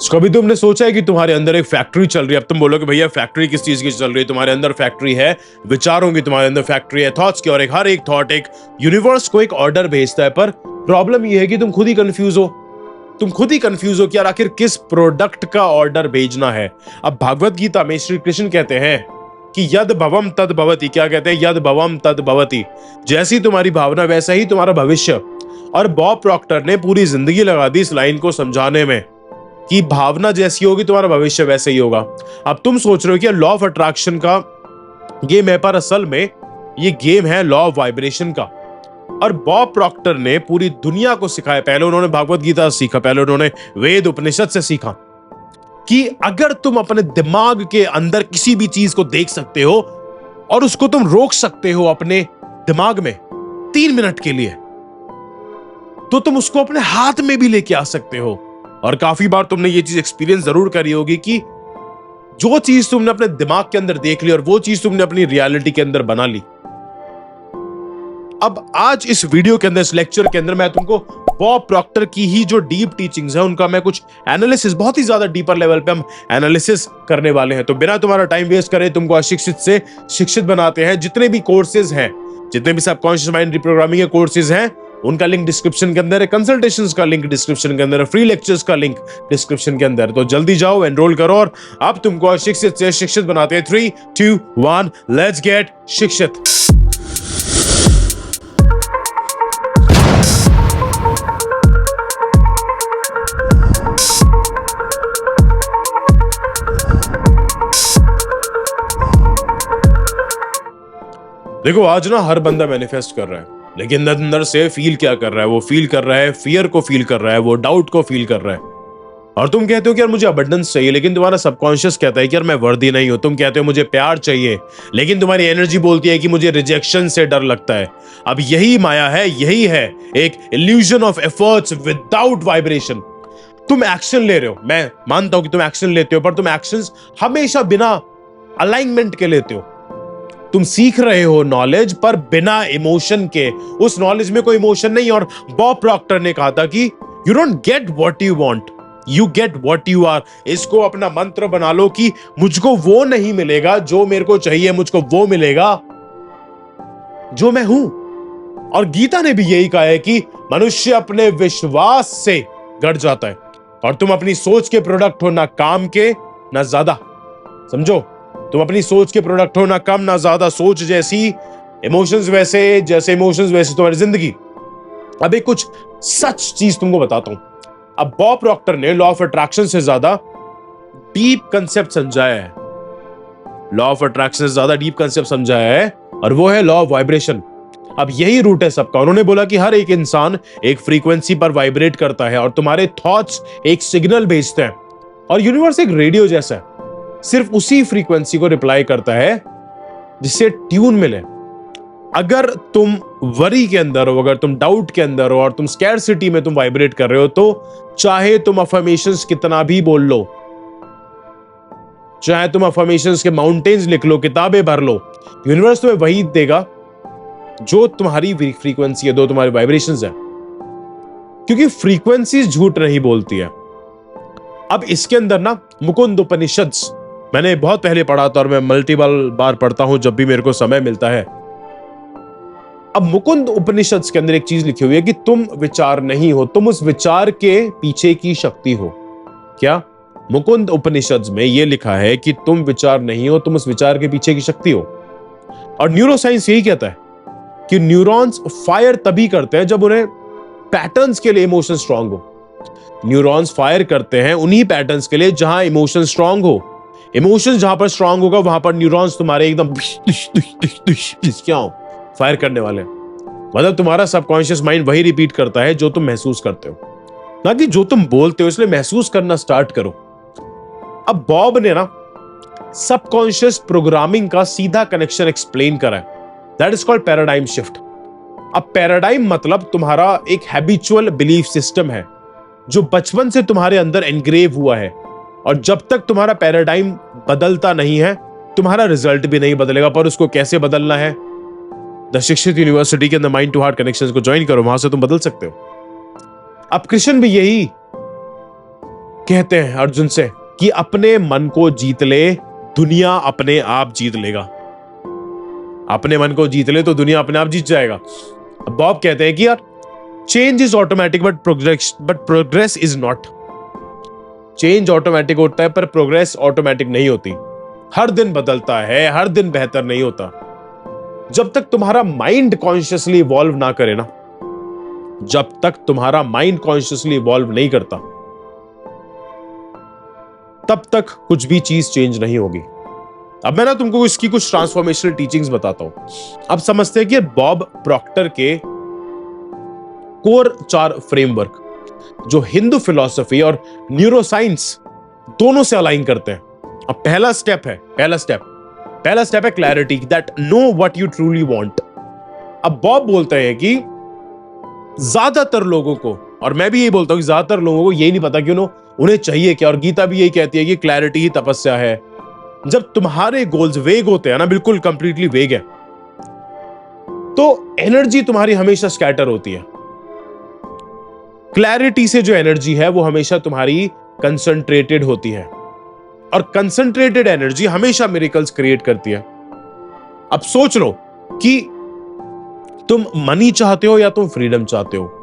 कभी तुमने सोचा है कि तुम्हारे अंदर एक फैक्ट्री चल रही है? अब तुम बोलोगे भैया फैक्ट्री किस चीज की चल रही है? तुम्हारे अंदर फैक्ट्री है विचारों की, तुम्हारे अंदर फैक्ट्री है थॉट्स की, और एक हर एक थॉट एक यूनिवर्स को एक ऑर्डर भेजता है। पर प्रॉब्लम यह है कि तुम खुद ही कंफ्यूज हो। तुम खुद ही कंफ्यूज हो कि यार आखिर किस प्रोडक्ट का ऑर्डर भेजना है। अब भागवत गीता में श्री कृष्ण कहते हैं कि यद भवम तद भवति। क्या कहते हैं? यद भवम तद भवति। जैसी तुम्हारी भावना वैसा ही तुम्हारा भविष्य। और बॉब प्रॉक्टर ने पूरी जिंदगी लगा दी इस लाइन को समझाने में कि भावना जैसी होगी तुम्हारा भविष्य वैसे ही होगा। अब तुम सोच रहे हो कि लॉ ऑफ अट्रैक्शन का गेम है, पर असल में ये गेम है लॉ ऑफ वाइब्रेशन का। और बॉब प्रॉक्टर ने पूरी दुनिया को सिखाया। पहले उन्होंने भागवत गीता से सीखा, पहले उन्होंने वेद उपनिषद से सीखा कि अगर तुम अपने दिमाग के अंदर किसी भी चीज को देख सकते हो और उसको तुम रोक सकते हो अपने दिमाग में 3 मिनट के लिए, तो तुम उसको अपने हाथ में भी लेके आ सकते हो। और काफी बार तुमने ये चीज एक्सपीरियंस जरूर करी होगी कि जो चीज तुमने अपने दिमाग के अंदर देख ली और वो चीज तुमने अपनी रियलिटी के अंदर बना ली। अब आज इस वीडियो के अंदर, इस लेक्चर के अंदर, मैं तुमको बॉब प्रॉक्टर की ही जो डीप टीचिंग्स है उनका मैं कुछ एनालिसिस, बहुत ही ज्यादा डीपर लेवल पे हम एनालिसिस करने वाले हैं। तो बिना तुम्हारा टाइम वेस्ट करे तुमको अशिक्षित से शिक्षित बनाते हैं। जितने भी कोर्सेज हैं, जितने भी सबकॉन्शियस माइंड रिप्रोग्रामिंग के कोर्सेज हैं, उनका लिंक डिस्क्रिप्शन के अंदर है, कंसल्टेशंस का लिंक डिस्क्रिप्शन के अंदर है, फ्री लेक्चर्स का लिंक डिस्क्रिप्शन के अंदर। तो जल्दी जाओ, एनरोल करो और अब तुमको अशिक्षित से शिक्षित बनाते हैं। 3, 2, 1, लेट्स गेट शिक्षित। देखो आज ना हर बंदा मैनिफेस्ट कर रहा है, लेकिन अंदर से फील क्या कर रहा है? वो फील कर रहा है फियर को, फील कर रहा है वो डाउट को, फील कर रहा है। और तुम कहते हो कि यार मुझे अबंडेंस चाहिए, लेकिन तुम्हारा सबकॉन्शियस कहता है कि यार मैं वर्दी नहीं हूं। तुम कहते हो मुझे प्यार चाहिए, लेकिन तुम्हारी एनर्जी बोलती है कि मुझे रिजेक्शन से डर लगता है। अब यही माया है, यही है एक illusion of efforts without vibration. तुम एक्शन ले रहे हो, मैं मानता हूं कि तुम एक्शन लेते हो, पर तुम एक्शंस हमेशा बिना अलाइनमेंट के लेते हो। तुम सीख रहे हो नॉलेज, पर बिना इमोशन के। उस नॉलेज में कोई इमोशन नहीं। और बॉब प्रॉक्टर ने कहा था कि you don't get what you want, you get what you are. इसको अपना मंत्र बना लो कि मुझको वो नहीं मिलेगा जो मेरे को चाहिए, मुझको वो मिलेगा जो मैं हूं। और गीता ने भी यही कहा है कि मनुष्य अपने विश्वास से गढ़ जाता है, और तुम अपनी सोच के प्रोडक्ट हो, ना काम के ना ज्यादा। समझो, तुम अपनी सोच के प्रोडक्ट हो, ना कम ना ज्यादा। सोच जैसी इमोशंस वैसे, जैसे इमोशंस वैसे तुम्हारी जिंदगी। अब एक कुछ सच चीज तुमको बताता हूं। अब बॉब प्रॉक्टर ने लॉ ऑफ अट्रैक्शन से ज्यादा डीप कंसेप्ट समझाया है, लॉ ऑफ अट्रैक्शन से ज्यादा डीप कंसेप्ट समझाया है, और वो है लॉ ऑफ वाइब्रेशन। अब यही रूट है सबका। उन्होंने बोला कि हर एक इंसान एक फ्रीक्वेंसी पर वाइब्रेट करता है, और तुम्हारे थॉट्स एक सिग्नल भेजते हैं, और यूनिवर्स एक रेडियो जैसा है, सिर्फ उसी फ्रीक्वेंसी को रिप्लाई करता है जिससे ट्यून मिले। अगर तुम वरी के अंदर हो, अगर तुम डाउट के अंदर हो, और तुम स्कैरसिटी में तुम वाइब्रेट कर रहे हो, तो चाहे तुम अफर्मेशंस कितना भी बोल लो, चाहे तुम अफर्मेशंस के माउंटेन्स लिख लो, किताबें भर लो, यूनिवर्स तुम्हें वही देगा जो तुम्हारी फ्रीक्वेंसी है, जो तुम्हारी वाइब्रेशंस है। क्योंकि फ्रीक्वेंसीज झूठ नहीं बोलती है। अब इसके अंदर ना मुकुंद उपनिषद मैंने बहुत पहले पढ़ा था, और मैं मल्टीपल बार पढ़ता हूं जब भी मेरे को समय मिलता है। अब मुकुंद उपनिषद के अंदर एक चीज लिखी हुई है कि तुम विचार नहीं हो, तुम उस विचार के पीछे की शक्ति हो। क्या? मुकुंद उपनिषद में यह लिखा है कि तुम विचार नहीं हो, तुम उस विचार के पीछे की शक्ति हो। और न्यूरोसाइंस यही कहता है कि न्यूरॉन्स फायर तभी करते हैं जब उन्हें पैटर्न्स के लिए इमोशन स्ट्रांग हो। न्यूरॉन्स फायर करते हैं उन्हीं पैटर्न्स के लिए जहां इमोशन स्ट्रांग हो। इमोशन जहां पर स्ट्रांग होगा, वहां पर न्यूरॉन्स तुम्हारे एकदम क्या हो, फायर करने वाले। मतलब तुम्हारा सबकॉन्शियस माइंड वही रिपीट करता है जो तुम महसूस करते हो, ना कि जो तुम बोलते हो। इसलिए महसूस करना स्टार्ट करो। अब बॉब ने ना सबकॉन्शियस प्रोग्रामिंग का सीधा कनेक्शन एक्सप्लेन करा है। That is called paradigm shift. अब पैराडाइम मतलब तुम्हारा एक हैबिचुअल बिलीफ सिस्टम है जो बचपन से तुम्हारे अंदर एनग्रेव हुआ है, और जब तक तुम्हारा पैराडाइम बदलता नहीं है, तुम्हारा रिजल्ट भी नहीं बदलेगा। पर उसको कैसे बदलना है? द शिक्षित यूनिवर्सिटी के अंदर माइंड टू हार्ट कनेक्शंस को ज्वाइन करो, वहां से तुम बदल सकते हो। अब कृष्ण भी यही कहते हैं अर्जुन से कि अपने मन को जीत ले, दुनिया अपने आप जीत लेगा। अपने मन को जीत ले तो दुनिया अपने आप जीत जाएगा। बॉब कहते हैं कि यार change is automatic but progress is not. Change automatic होता है पर प्रोग्रेस ऑटोमेटिक नहीं होती। हर दिन बदलता है, हर दिन बेहतर नहीं होता। जब तक तुम्हारा माइंड कॉन्शियसली इवॉल्व ना करे ना, जब तक तुम्हारा माइंड कॉन्शियसली इवॉल्व नहीं करता, तब तक कुछ भी चीज चेंज नहीं होगी। अब मैं ना तुमको इसकी कुछ ट्रांसफॉर्मेशनल टीचिंग्स बताता हूं। अब समझते हैं कि बॉब प्रॉक्टर के कोर 4 फ्रेमवर्क जो हिंदू फिलॉसफी और न्यूरोसाइंस दोनों से अलाइन करते हैं। अब पहला स्टेप है clarity, that know what you truly want. अब बॉब बोलते हैं कि ज्यादातर लोगों को, और मैं भी यही बोलता हूं कि ज्यादातर लोगों को यही नहीं पता कि उन्हें चाहिए क्या। और गीता भी यही कहती है कि क्लैरिटी ही तपस्या है। जब तुम्हारे गोल्स वेग होते हैं ना, बिल्कुल कंप्लीटली वेग है, तो एनर्जी तुम्हारी हमेशा स्कैटर होती है। क्लैरिटी से जो एनर्जी है वो हमेशा तुम्हारी कंसंट्रेटेड होती है, और कंसंट्रेटेड एनर्जी हमेशा मिरेकल्स क्रिएट करती है। अब सोच लो कि तुम मनी चाहते हो या तुम फ्रीडम चाहते हो,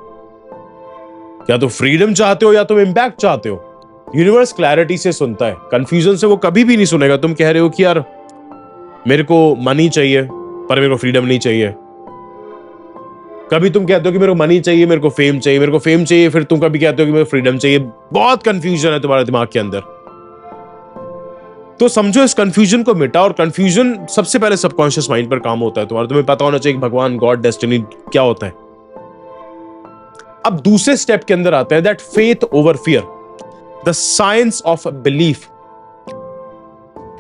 या तो फ्रीडम चाहते हो या तुम इंपैक्ट चाहते हो। यूनिवर्स क्लैरिटी से सुनता है, कंफ्यूजन से वो कभी भी नहीं सुनेगा। तुम कह रहे हो कि यार मेरे को मनी चाहिए पर मेरे को फ्रीडम नहीं चाहिए। कभी तुम कहते हो कि मेरे को मनी चाहिए, मेरे को फेम चाहिए, मेरे को फेम चाहिए, फिर तुम कभी कहते हो कि मेरे को फ्रीडम चाहिए। बहुत कंफ्यूजन है तुम्हारे दिमाग के अंदर। तो समझो इस कंफ्यूजन को मिटा। और कंफ्यूजन सबसे पहले सबकॉन्शियस माइंड पर काम होता है तुम्हारा। तुम्हें पता होना चाहिए कि भगवान, गॉड, डेस्टिनी क्या होता है। अब दूसरे स्टेप के अंदर आते हैं, that faith over fear, the science of belief.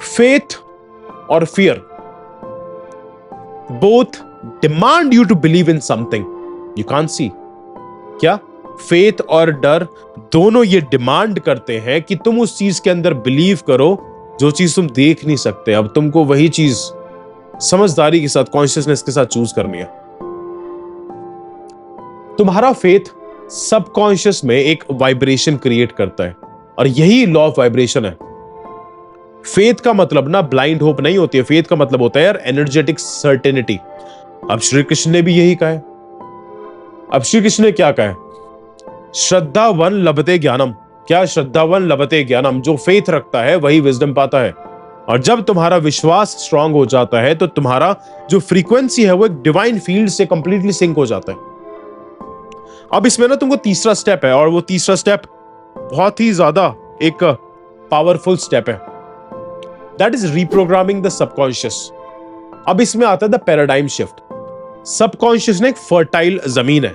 Faith और fear both demand you to believe in something you can't see. क्या? फेथ और डर दोनों ये डिमांड करते हैं कि तुम उस चीज के अंदर बिलीव करो जो चीज तुम देख नहीं सकते। अब तुमको वही चीज समझदारी के साथ, कॉन्शियसनेस के साथ चूज करनी है। तुम्हारा फेथ सबकॉन्शियस में एक वाइब्रेशन क्रिएट करता है, और यही लॉ ऑफ वाइब्रेशन है। फेथ का मतलब ना ब्लाइंड होप नहीं होती है। फेथ का मतलब होता है यार एनर्जेटिक सर्टेनिटी। अब श्री कृष्ण ने भी यही कहा है। अब श्री कृष्ण ने क्या कहा है? श्रद्धावन लभते ज्ञानम। क्या? श्रद्धावन लभते ज्ञानम। जो फेथ रखता है वही विजडम पाता है। और जब तुम्हारा विश्वास स्ट्रांग हो जाता है तो तुम्हारा जो फ्रीक्वेंसी है वो एक डिवाइन फील्ड से कंप्लीटली सिंक हो जाता है। अब इसमें ना तुमको तीसरा स्टेप है, और वो तीसरा स्टेप बहुत ही ज्यादा एक पावरफुल स्टेप है, that is reprogramming the subconscious. अब इसमें आता है द पैराडाइम शिफ्ट। सबकॉन्शियस ने एक फर्टाइल जमीन है,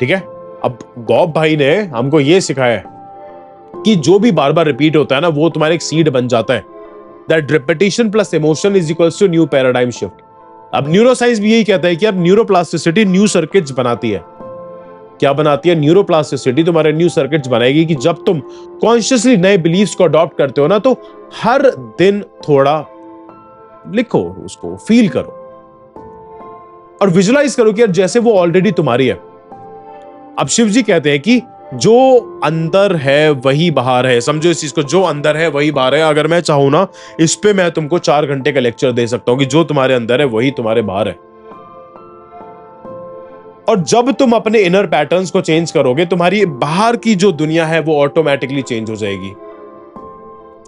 ठीक है। अब बॉब भाई ने हमको यह सिखाया है कि जो भी बार बार रिपीट होता है ना, वो तुम्हारे एक सीड बन जाता है। That repetition plus emotion is equals to new paradigm shift. अब न्यूरोसाइंस भी यही कहता है कि अब न्यूरोप्लास्टिसिटी न्यू सर्किट्स बनाती है। क्या बनाती है? न्यूरोप्लास्टिसिटी तुम्हारे न्यू सर्किट्स बनाएगी कि जब तुम कॉन्शियसली नए बिलीफ्स को अडॉप्ट करते हो ना, तो हर दिन थोड़ा लिखो, उसको फील करो और विजुलाइज करो कि यार जैसे वो ऑलरेडी तुम्हारी है। अब शिव जी कहते हैं कि जो अंदर है वही बाहर है। समझो इस चीज को, जो अंदर है वही बाहर है। अगर मैं चाहूं ना, इस पे मैं तुमको 4 घंटे का लेक्चर दे सकता हूं कि जो तुम्हारे अंदर है वही तुम्हारे बाहर है। और जब तुम अपने इनर पैटर्न्स को चेंज करोगे, तुम्हारी बाहर की जो दुनिया है वो ऑटोमेटिकली चेंज हो जाएगी।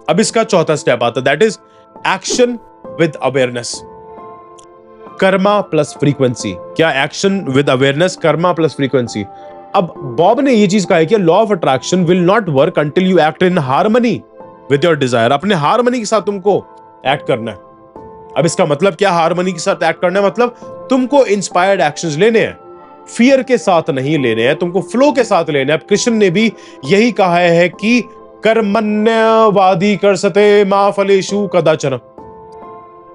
अब इसका चौथा स्टेप आता है, that is action with awareness, karma plus frequency. क्या? Action with awareness, karma plus frequency. अब बॉब ने ये चीज कहा है कि law of attraction will not work until you act in harmony with your desire. अपने हार्मनी के साथ तुमको एक्ट करना है। अब इसका मतलब क्या हार्मनी के साथ एक्ट करना है? मतलब तुमको इंस्पायर्ड एक्शंस लेने हैं, फियर के साथ नहीं लेने हैं, तुमको फ्लो के साथ लेने हैं। अब कृष्ण ने भी यही कहा है कि कर्मण्यवादी कर्षते मा फलेषु कदाचन।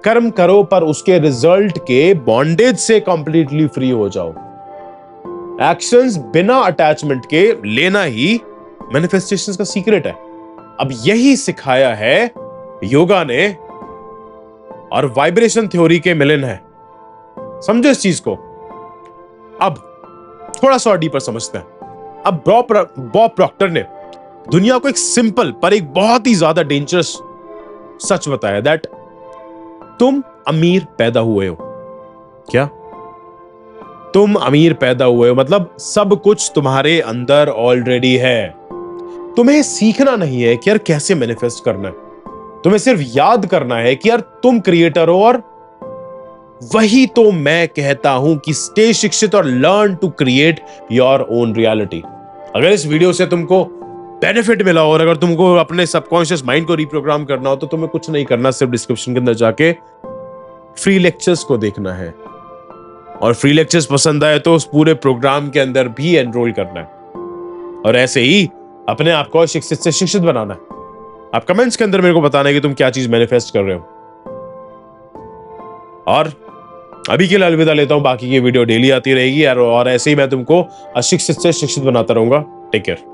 कर्म करो पर उसके रिजल्ट के बॉन्डेज से कंप्लीटली फ्री हो जाओ। एक्शंस बिना अटैचमेंट के लेना ही मैनिफेस्टेशंस का सीक्रेट है। अब यही सिखाया है योगा ने और वाइब्रेशन थ्योरी के मिलन है। समझो इस चीज को। अब थोड़ा सा डीपर समझते हैं। अब बॉब प्रॉक्टर ने दुनिया को एक सिंपल पर एक बहुत ही ज्यादा डेंजरस सच बताया, दैट तुम अमीर पैदा हुए हो। क्या? तुम अमीर पैदा हुए हो मतलब सब कुछ तुम्हारे अंदर ऑलरेडी है। तुम्हें सीखना नहीं है कि यार कैसे मैनिफेस्ट करना है, तुम्हें सिर्फ याद करना है कि यार तुम क्रिएटर हो। और वही तो मैं कहता हूं कि स्टे शिक्षित और learn to create your own reality. अगर इस वीडियो से तुमको बेनिफिट मिला और अगर तुमको अपने सबकॉन्शियस माइंड को रिप्रोग्राम करना हो तो तुम्हें कुछ नहीं करना, सिर्फ डिस्क्रिप्शन के अंदर जाके फ्री लेक्चर्स को देखना है, और फ्री लेक्चर्स पसंद आए तो उस पूरे प्रोग्राम के अंदर भी एनरोल करना है, और ऐसे ही अपने आप को शिक्षित से शिक्षित बनाना है। आप कमेंट्स के अंदर मेरे को बताना है कि तुम क्या चीज मैनिफेस्ट कर रहे हो। और अभी के लिए अलविदा लेता हूं, बाकी की वीडियो डेली आती रहेगी यार, और ऐसे ही मैं तुमको अशिक्षित से शिक्षित बनाता रहूंगा। Take care.